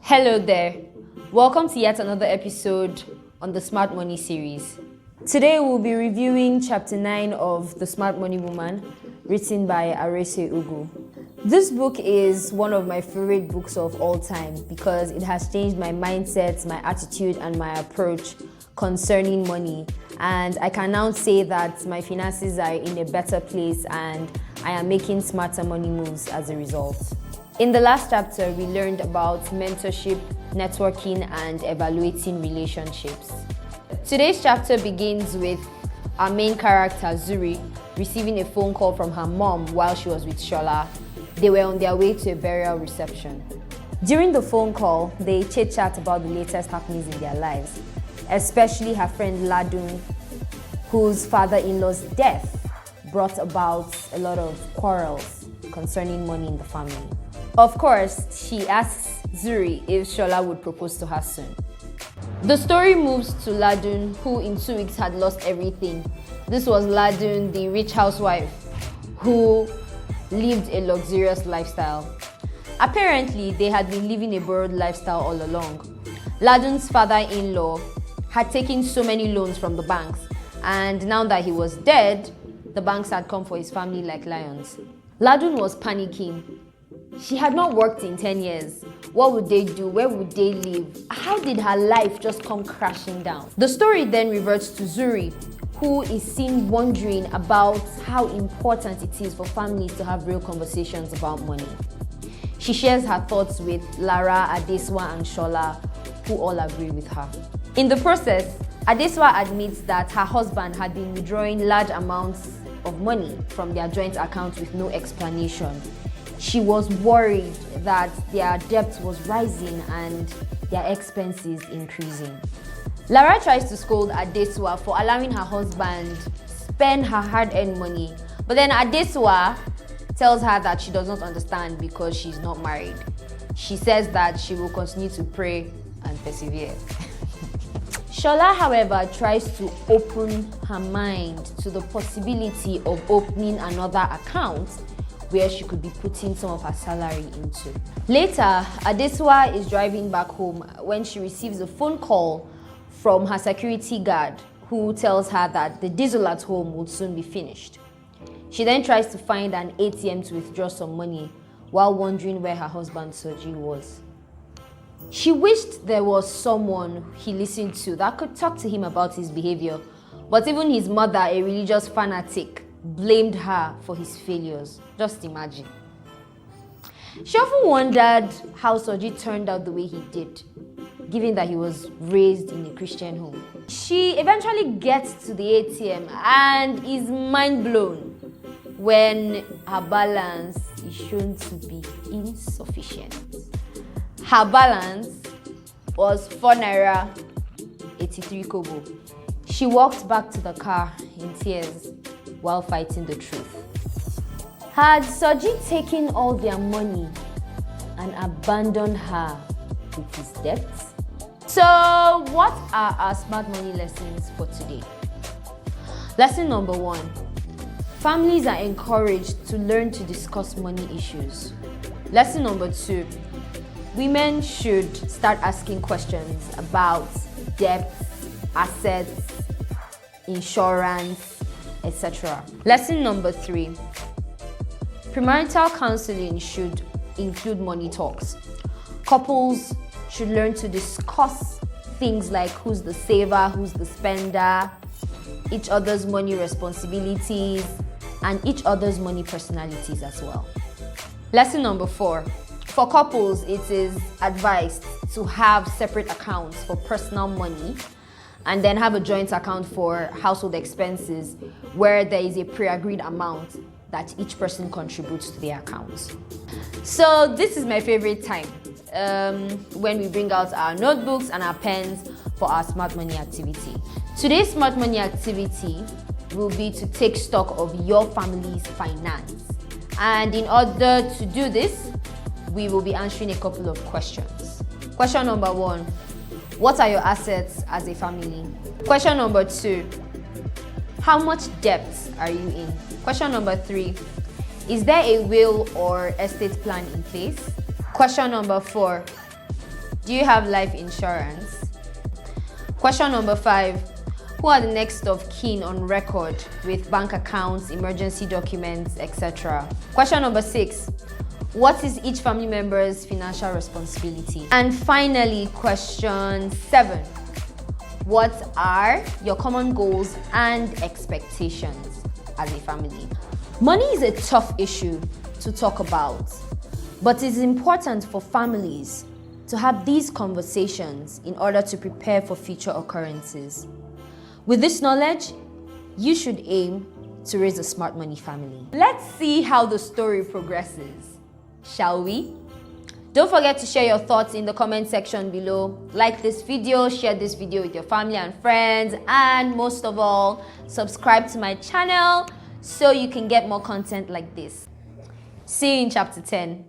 Hello there. Welcome to yet another episode on the Smart Money series. Today we'll be reviewing chapter 9 of The Smart Money Woman, written by Arese Ugu. This book is one of my favorite books of all time because it has changed my mindset, my attitude, and my approach concerning money. And I can now say that my finances are in a better place and I am making smarter money moves as a result. In the last chapter, we learned about mentorship, networking, and evaluating relationships. Today's chapter begins with our main character, Zuri, receiving a phone call from her mom while she was with Shola. They were on their way to a burial reception. During the phone call, they chit-chat about the latest happenings in their lives, especially her friend Ladun, whose father-in-law's death brought about a lot of quarrels concerning money in the family. Of course, she asks Zuri if Shola would propose to her soon. The story moves to Ladun, who in 2 weeks had lost everything. This was Ladun, the rich housewife, who lived a luxurious lifestyle. Apparently, they had been living a borrowed lifestyle all along. Ladun's father-in-law had taken so many loans from the banks, and now that he was dead, the banks had come for his family like lions. Ladun was panicking. She had not worked in 10 years. What would they do? Where would they live? How did her life just come crashing down? The story then reverts to Zuri, who is seen wondering about how important it is for families to have real conversations about money. She shares her thoughts with Lara, Adeswa, and Shola, who all agree with her. In the process, Adeswa admits that her husband had been withdrawing large amounts of money from their joint account with no explanation. She was worried that their debt was rising and their expenses increasing. Lara tries to scold Adeswa for allowing her husband spend her hard-earned money, but then Adeswa tells her that she does not understand because she's not married. She says that she will continue to pray and persevere. Shola, however, tries to open her mind to the possibility of opening another account where she could be putting some of her salary into. Later, Adeswa is driving back home when she receives a phone call from her security guard who tells her that the diesel at home would soon be finished. She then tries to find an ATM to withdraw some money while wondering where her husband Soji was. She wished there was someone he listened to that could talk to him about his behavior, but even his mother, a religious fanatic, blamed her for his failures. Just imagine. She often wondered how Soji turned out the way he did, given that he was raised in a Christian home. She eventually gets to the ATM and is mind blown when her balance is shown to be insufficient. Her balance was 4 naira 83 kobo. She walked back to the car in tears while fighting the truth. Had Soji taken all their money and abandoned her with his debts? So what are our smart money lessons for today? Lesson number 1. Families are encouraged to learn to discuss money issues. Lesson number 2. Women should start asking questions about debts, assets, insurance, etc. Lesson number 3. Premarital counseling should include money talks. Couples should learn to discuss things like who's the saver, who's the spender, each other's money responsibilities, and each other's money personalities as well. Lesson number 4. For couples, it is advised to have separate accounts for personal money and then have a joint account for household expenses where there is a pre-agreed amount that each person contributes to the account. So this is my favorite time when we bring out our notebooks and our pens for our smart money activity. Today's smart money activity will be to take stock of your family's finance. And in order to do this, we will be answering a couple of questions. Question number 1, what are your assets as a family? Question number 2, how much debt are you in? Question number 3, is there a will or estate plan in place? Question number 4, Do you have life insurance? Question number 5. Who are the next of kin on record with bank accounts, emergency documents, etc.? Question number 6. What is each family member's financial responsibility? And finally, question 7. What are your common goals and expectations as a family? Money is a tough issue to talk about, but it's important for families to have these conversations in order to prepare for future occurrences. With this knowledge, you should aim to raise a smart money family. Let's see how the story progresses, shall we? Don't forget to share your thoughts in the comment section below. Like this video, share this video with your family and friends, and most of all, subscribe to my channel so you can get more content like this. See you in chapter 10.